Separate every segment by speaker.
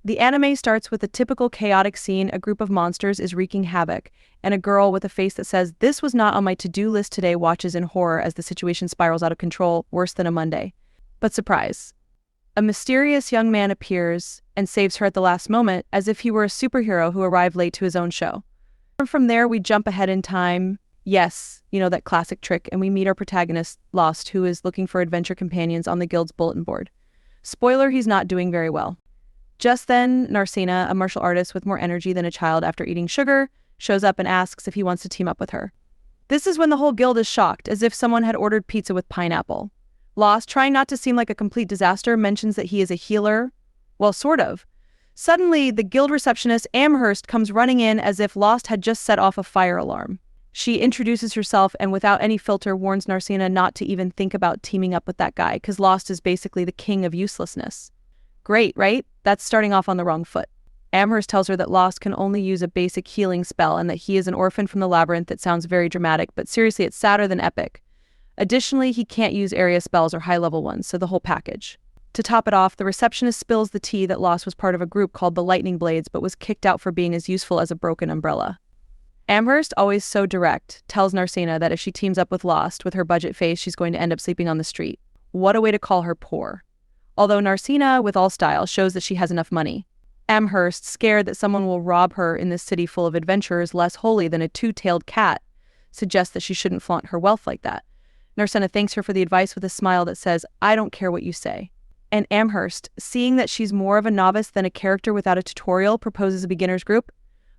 Speaker 1: The anime starts with a typical chaotic scene. A group of monsters is wreaking havoc, and a girl with a face that says, "This was not on my to-do list today," watches in horror as the situation spirals out of control, worse than a Monday. But surprise. A mysterious young man appears and saves her at the last moment, as if he were a superhero who arrived late to his own show. From there, we jump ahead in time. Yes, that classic trick, and we meet our protagonist, Lost, who is looking for adventure companions on the guild's bulletin board. Spoiler, he's not doing very well. Just then, Narcina, a martial artist with more energy than a child after eating sugar, shows up and asks if he wants to team up with her. This is when the whole guild is shocked, as if someone had ordered pizza with pineapple. Lost, trying not to seem like a complete disaster, mentions that he is a healer. Well, sort of. Suddenly, the guild receptionist, Amherst, comes running in as if Lost had just set off a fire alarm. She introduces herself and without any filter warns Narcina not to even think about teaming up with that guy, because Lost is basically the king of uselessness. Great, right? That's starting off on the wrong foot. Amherst tells her that Lost can only use a basic healing spell and that he is an orphan from the labyrinth. That sounds very dramatic, but seriously, it's sadder than epic. Additionally, he can't use area spells or high-level ones, so the whole package. To top it off, the receptionist spills the tea that Lost was part of a group called the Lightning Blades, but was kicked out for being as useful as a broken umbrella. Amherst, always so direct, tells Narcina that if she teams up with Lost, with her budget face, she's going to end up sleeping on the street. What a way to call her poor. Although Narcina, with all style, shows that she has enough money. Amherst, scared that someone will rob her in this city full of adventurers less holy than a two-tailed cat, suggests that she shouldn't flaunt her wealth like that. Narcina thanks her for the advice with a smile that says, "I don't care what you say." And Amherst, seeing that she's more of a novice than a character without a tutorial, proposes a beginner's group.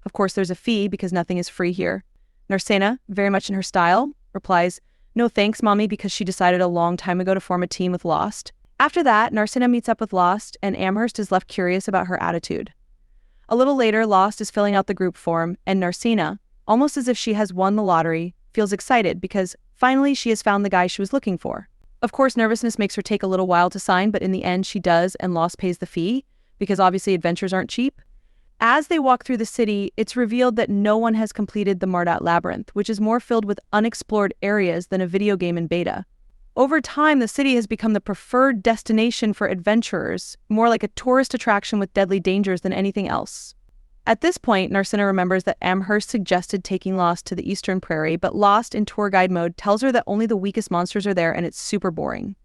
Speaker 1: Of course, there's a fee because nothing is free here. Narcina, very much in her style, replies, "No thanks, mommy," because she decided a long time ago to form a team with Lost. After that, Narcina meets up with Lost, and Amherst is left curious about her attitude. A little later, Lost is filling out the group form, and Narcina, almost as if she has won the lottery, feels excited because finally she has found the guy she was looking for. Of course, nervousness makes her take a little while to sign, but in the end she does, and Lost pays the fee, because obviously adventures aren't cheap. As they walk through the city, it's revealed that no one has completed the Mardat Labyrinth, which is more filled with unexplored areas than a video game in beta. Over time, the city has become the preferred destination for adventurers, more like a tourist attraction with deadly dangers than anything else. At this point, Narcina remembers that Amherst suggested taking Lost to the Eastern Prairie, but Lost, in tour guide mode, tells her that only the weakest monsters are there and it's super boring.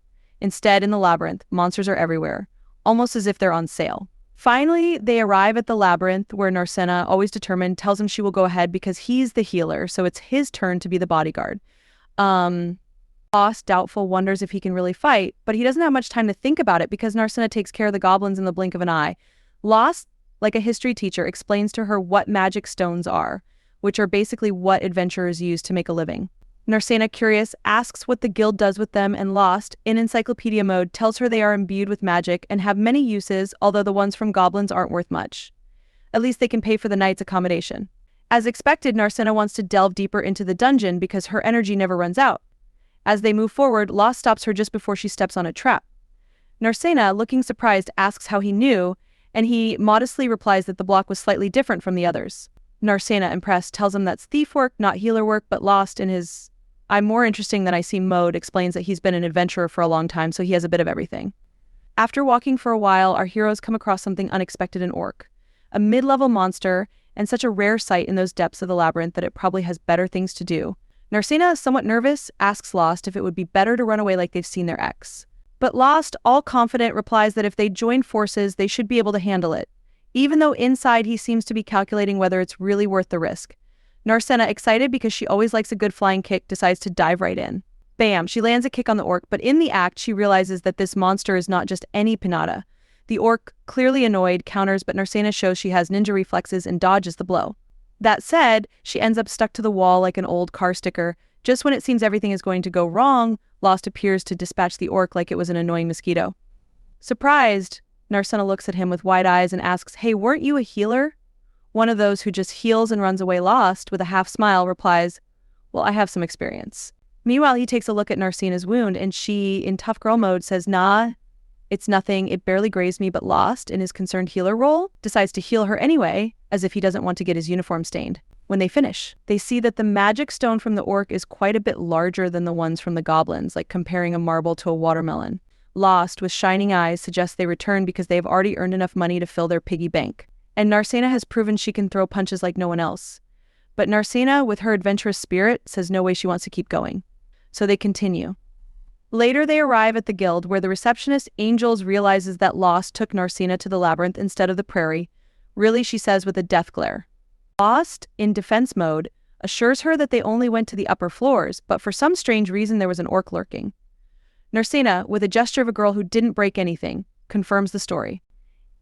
Speaker 1: Instead, in the labyrinth, monsters are everywhere, almost as if they're on sale. Finally, they arrive at the labyrinth, where Narcina, always determined, tells him she will go ahead because he's the healer, so it's his turn to be the bodyguard. Lost, doubtful, wonders if he can really fight, but he doesn't have much time to think about it because Narcina takes care of the goblins in the blink of an eye. Lost, like a history teacher, explains to her what magic stones are, which are basically what adventurers use to make a living. Narcina, curious, asks what the guild does with them, and Lost, in encyclopedia mode, tells her they are imbued with magic and have many uses, although the ones from goblins aren't worth much. At least they can pay for the night's accommodation. As expected, Narcina wants to delve deeper into the dungeon because her energy never runs out. As they move forward, Lost stops her just before she steps on a trap. Narcina, looking surprised, asks how he knew, and he modestly replies that the block was slightly different from the others. Narcina, impressed, tells him that's thief work, not healer work, but Lost, in his "I'm more interesting than I seem" mode, explains that he's been an adventurer for a long time, so he has a bit of everything. After walking for a while, our heroes come across something unexpected: an orc. A mid-level monster, and such a rare sight in those depths of the labyrinth that it probably has better things to do. Narcina, somewhat nervous, asks Lost if it would be better to run away like they've seen their ex. But Lost, all confident, replies that if they join forces, they should be able to handle it, even though inside he seems to be calculating whether it's really worth the risk. Narcina, excited because she always likes a good flying kick, decides to dive right in. Bam! She lands a kick on the orc, but in the act, she realizes that this monster is not just any pinata. The orc, clearly annoyed, counters, but Narcina shows she has ninja reflexes and dodges the blow. That said, she ends up stuck to the wall like an old car sticker. Just when it seems everything is going to go wrong, Lost appears to dispatch the orc like it was an annoying mosquito. Surprised, Narcina looks at him with wide eyes and asks, "Hey, weren't you a healer?" One of those who just heals and runs away. Lost, with a half smile, replies, "Well, I have some experience." Meanwhile, he takes a look at Narcina's wound, and she, in tough girl mode, says, "Nah, it's nothing, it barely grazed me," but Lost, in his concerned healer role, decides to heal her anyway, as if he doesn't want to get his uniform stained. When they finish, they see that the magic stone from the orc is quite a bit larger than the ones from the goblins, like comparing a marble to a watermelon. Lost, with shining eyes, suggests they return because they have already earned enough money to fill their piggy bank. And Narcena has proven she can throw punches like no one else. But Narcena, with her adventurous spirit, says no way she wants to keep going. So they continue. Later they arrive at the guild, where the receptionist, Angels, realizes that Lost took Narcena to the labyrinth instead of the prairie. Really, she says with a death glare. Lost, in defense mode, assures her that they only went to the upper floors, but for some strange reason there was an orc lurking. Narcena, with a gesture of a girl who didn't break anything, confirms the story.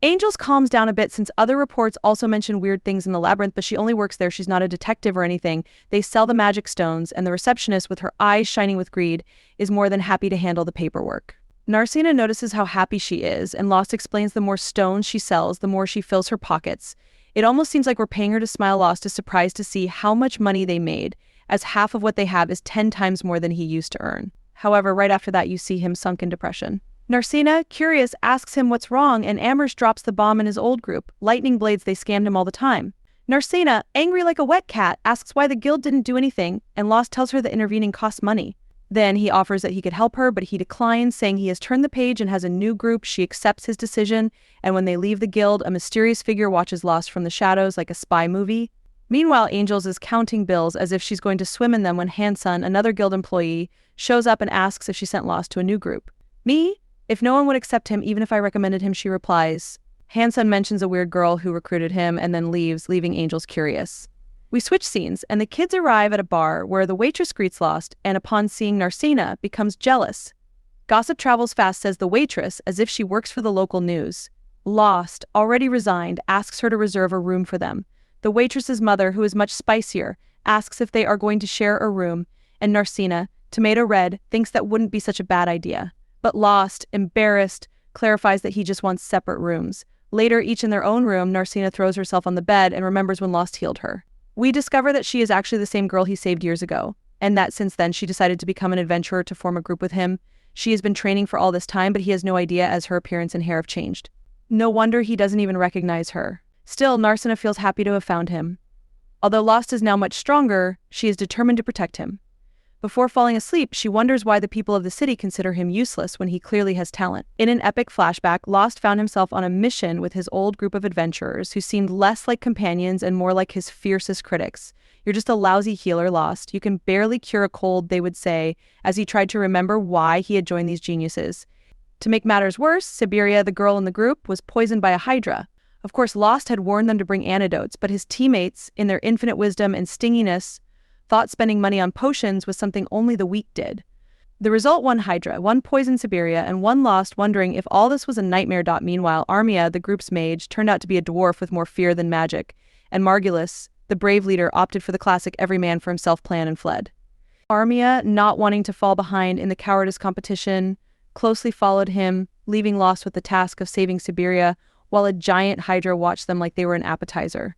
Speaker 1: Angels calms down a bit since other reports also mention weird things in the labyrinth, but she only works there. She's not a detective or anything. They sell the magic stones, and the receptionist, with her eyes shining with greed, is more than happy to handle the paperwork. Narcena notices how happy she is, and Lost explains the more stones she sells, the more she fills her pockets. It almost seems like we're paying her to smile. Lost is surprised to see how much money they made, as half of what they have is 10 times more than he used to earn. However, right after that you see him sunk in depression. Narcena, curious, asks him what's wrong, and Amherst drops the bomb in his old group. Lightning blades, they scammed him all the time. Narcena, angry like a wet cat, asks why the guild didn't do anything, and Lost tells her that intervening costs money. Then he offers that he could help her, but he declines, saying he has turned the page and has a new group. She accepts his decision, and when they leave the guild, a mysterious figure watches Lost from the shadows like a spy movie. Meanwhile, Angels is counting bills as if she's going to swim in them when Hansun, another guild employee, shows up and asks if she sent Lost to a new group. Me? If no one would accept him, even if I recommended him, she replies. Hansun mentions a weird girl who recruited him and then leaves, leaving Angels curious. We switch scenes, and the kids arrive at a bar where the waitress greets Lost, and upon seeing Narcena, becomes jealous. Gossip travels fast, says the waitress, as if she works for the local news. Lost, already resigned, asks her to reserve a room for them. The waitress's mother, who is much spicier, asks if they are going to share a room, and Narcena, tomato red, thinks that wouldn't be such a bad idea. But Lost, embarrassed, clarifies that he just wants separate rooms. Later, each in their own room, Narcena throws herself on the bed and remembers when Lost healed her. We discover that she is actually the same girl he saved years ago, and that since then she decided to become an adventurer to form a group with him. She has been training for all this time, but he has no idea as her appearance and hair have changed. No wonder he doesn't even recognize her. Still, Narcena feels happy to have found him. Although Lost is now much stronger, she is determined to protect him. Before falling asleep, she wonders why the people of the city consider him useless when he clearly has talent. In an epic flashback, Lost found himself on a mission with his old group of adventurers who seemed less like companions and more like his fiercest critics. You're just a lousy healer, Lost. You can barely cure a cold, they would say, as he tried to remember why he had joined these geniuses. To make matters worse, Siberia, the girl in the group, was poisoned by a hydra. Of course, Lost had warned them to bring antidotes, but his teammates, in their infinite wisdom and stinginess, thought spending money on potions was something only the weak did. The result, one Hydra, one poisoned Siberia, and one Lost, wondering if all this was a nightmare. Meanwhile, Armia, the group's mage, turned out to be a dwarf with more fear than magic, and Margulis, the brave leader, opted for the classic every man for himself plan and fled. Armia, not wanting to fall behind in the cowardice competition, closely followed him, leaving Lost with the task of saving Siberia, while a giant Hydra watched them like they were an appetizer.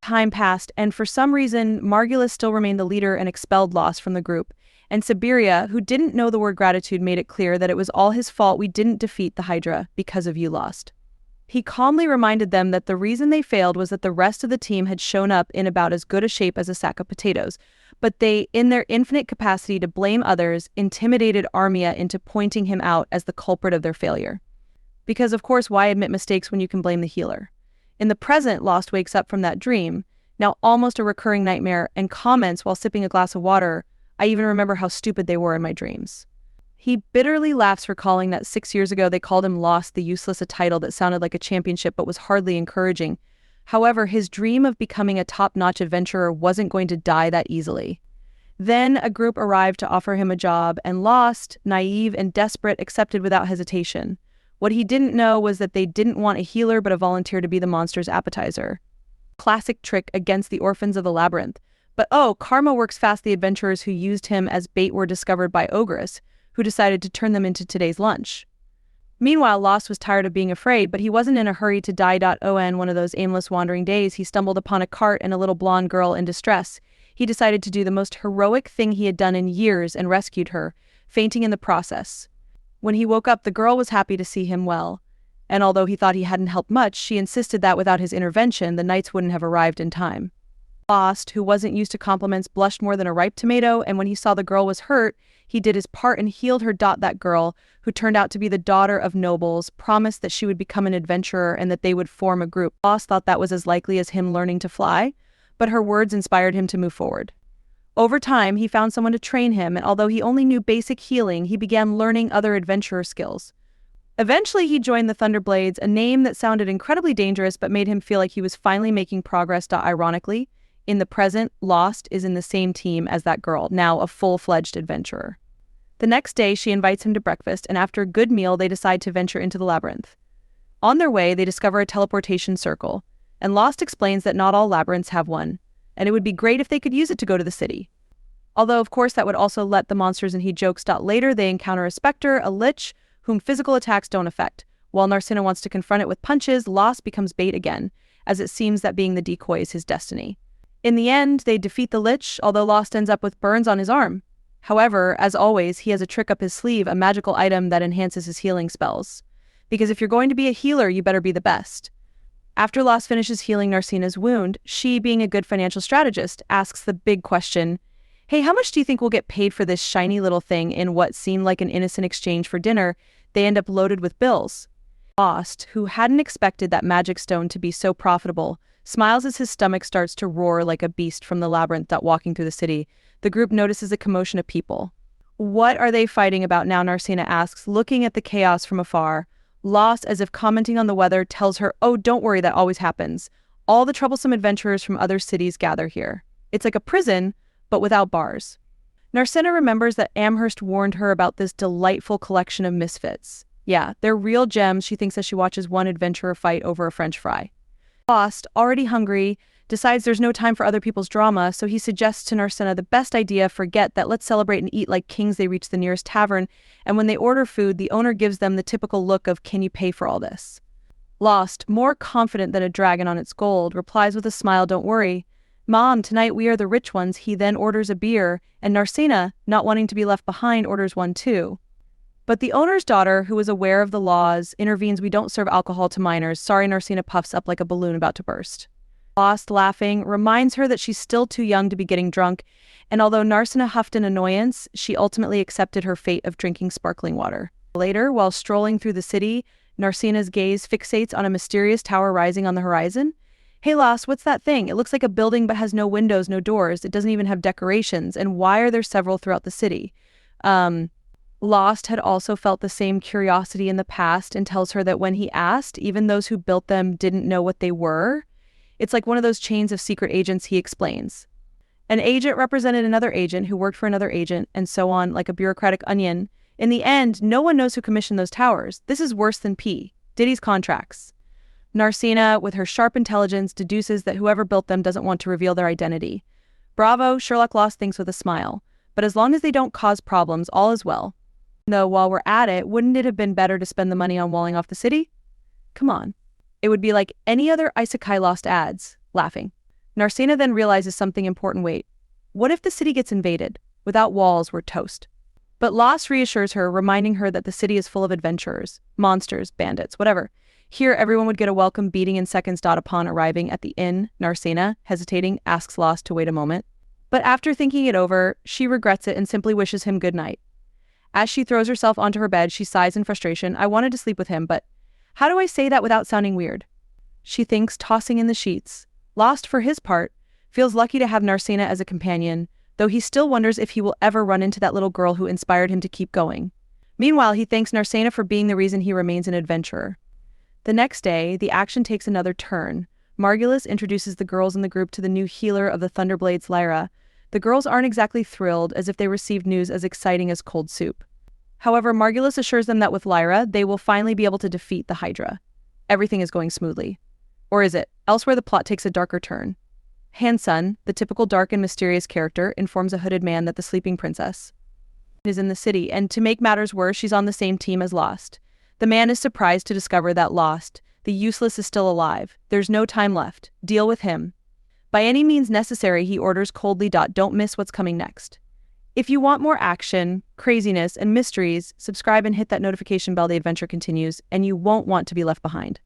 Speaker 1: Time passed, and for some reason, Margulis still remained the leader and expelled Lost from the group. And Siberia, who didn't know the word gratitude, made it clear that it was all his fault we didn't defeat the Hydra because of you, Lost. He calmly reminded them that the reason they failed was that the rest of the team had shown up in about as good a shape as a sack of potatoes, but they, in their infinite capacity to blame others, intimidated Armia into pointing him out as the culprit of their failure. Because, of course, why admit mistakes when you can blame the healer? In the present, Lost wakes up from that dream, now almost a recurring nightmare, and comments while sipping a glass of water, "I even remember how stupid they were in my dreams." He bitterly laughs, recalling that 6 years ago they called him Lost, the useless, a title that sounded like a championship but was hardly encouraging. However, his dream of becoming a top-notch adventurer wasn't going to die that easily. Then a group arrived to offer him a job, and Lost, naive and desperate, accepted without hesitation. What he didn't know was that they didn't want a healer but a volunteer to be the monster's appetizer. Classic trick against the orphans of the labyrinth. But karma works fast. The adventurers who used him as bait were discovered by Ogress, who decided to turn them into today's lunch. Meanwhile, Lost was tired of being afraid, but he wasn't in a hurry to die. On one of those aimless wandering days, he stumbled upon a cart and a little blonde girl in distress. He decided to do the most heroic thing he had done in years and rescued her, fainting in the process. When he woke up, the girl was happy to see him well, and although he thought he hadn't helped much, she insisted that without his intervention, the knights wouldn't have arrived in time. Lost, who wasn't used to compliments, blushed more than a ripe tomato, and when he saw the girl was hurt, he did his part and healed her. That girl, who turned out to be the daughter of nobles, promised that she would become an adventurer and that they would form a group. Lost thought that was as likely as him learning to fly, but her words inspired him to move forward. Over time, he found someone to train him, and although he only knew basic healing, he began learning other adventurer skills. Eventually, he joined the Thunderblades, a name that sounded incredibly dangerous but made him feel like he was finally making progress. Ironically, in the present, Lost is in the same team as that girl, now a full-fledged adventurer. The next day, she invites him to breakfast, and after a good meal, they decide to venture into the labyrinth. On their way, they discover a teleportation circle, and Lost explains that not all labyrinths have one, and it would be great if they could use it to go to the city. Although, of course, that would also let the monsters and he jokes. Later, they encounter a specter, a lich, whom physical attacks don't affect. While Narcina wants to confront it with punches, Lost becomes bait again, as it seems that being the decoy is his destiny. In the end, they defeat the lich, although Lost ends up with burns on his arm. However, as always, he has a trick up his sleeve, a magical item that enhances his healing spells. Because if you're going to be a healer, you better be the best. After Lost finishes healing Narcina's wound, she, being a good financial strategist, asks the big question, "Hey, how much do you think we'll get paid for this shiny little thing?" In what seemed like an innocent exchange for dinner, they end up loaded with bills. Lost, who hadn't expected that magic stone to be so profitable, smiles as his stomach starts to roar like a beast from the labyrinth. Walking through the city, the group notices a commotion of people. "What are they fighting about now?" Narcina asks, looking at the chaos from afar. Lost, as if commenting on the weather, tells her, "Oh, don't worry, that always happens. All the troublesome adventurers from other cities gather here. It's like a prison, but without bars." Narcina remembers that Amherst warned her about this delightful collection of misfits. Yeah, they're real gems, she thinks as she watches one adventurer fight over a French fry. Lost, already hungry, decides there's no time for other people's drama, so he suggests to Narcina the best idea: forget that, let's celebrate and eat like kings. They reach the nearest tavern, and when they order food, the owner gives them the typical look of, "Can you pay for all this?" Lost, more confident than a dragon on its gold, replies with a smile, "Don't worry. Mom, tonight we are the rich ones." He then orders a beer, and Narcina, not wanting to be left behind, orders one too. But the owner's daughter, who is aware of the laws, intervenes. "We don't serve alcohol to minors." Sorry, Narcina puffs up like a balloon about to burst. Lost, laughing, reminds her that she's still too young to be getting drunk, and although Narcina huffed in annoyance, she ultimately accepted her fate of drinking sparkling water. Later, while strolling through the city, Narcina's gaze fixates on a mysterious tower rising on the horizon. "Hey, Lost, what's that thing? It looks like a building but has no windows, no doors. It doesn't even have decorations. And why are there several throughout the city?" Lost had also felt the same curiosity in the past and tells her that when he asked, even those who built them didn't know what they were. It's like one of those chains of secret agents, he explains. An agent represented another agent who worked for another agent, and so on, like a bureaucratic onion. In the end, no one knows who commissioned those towers. This is worse than Diddy's contracts. Narcina, with her sharp intelligence, deduces that whoever built them doesn't want to reveal their identity. Bravo, Sherlock Lost thinks with a smile. But as long as they don't cause problems, all is well. Though, while we're at it, wouldn't it have been better to spend the money on walling off the city? Come on. It would be like any other isekai Lost ads, laughing. Narcina then realizes something important. Wait, what if the city gets invaded? Without walls, we're toast. But Lost reassures her, reminding her that the city is full of adventurers, monsters, bandits, whatever. Here, everyone would get a welcome beating in seconds. Upon arriving at the inn, Narcina, hesitating, asks Lost to wait a moment. But after thinking it over, she regrets it and simply wishes him good night. As she throws herself onto her bed, she sighs in frustration. "I wanted to sleep with him, but how do I say that without sounding weird?" She thinks, tossing in the sheets. Lost, for his part, feels lucky to have Narcina as a companion, though he still wonders if he will ever run into that little girl who inspired him to keep going. Meanwhile, he thanks Narcina for being the reason he remains an adventurer. The next day, the action takes another turn. Margulis introduces the girls in the group to the new healer of the Thunderblades, Lyra. The girls aren't exactly thrilled, as if they received news as exciting as cold soup. However, Margulis assures them that with Lyra, they will finally be able to defeat the Hydra. Everything is going smoothly. Or is it? Elsewhere, the plot takes a darker turn. Hansun, the typical dark and mysterious character, informs a hooded man that the sleeping princess is in the city, and to make matters worse, she's on the same team as Lost. The man is surprised to discover that Lost, the useless, is still alive. There's no time left. Deal with him. By any means necessary, he orders coldly. Don't miss what's coming next. If you want more action, craziness, and mysteries, subscribe and hit that notification bell. The adventure continues, and you won't want to be left behind.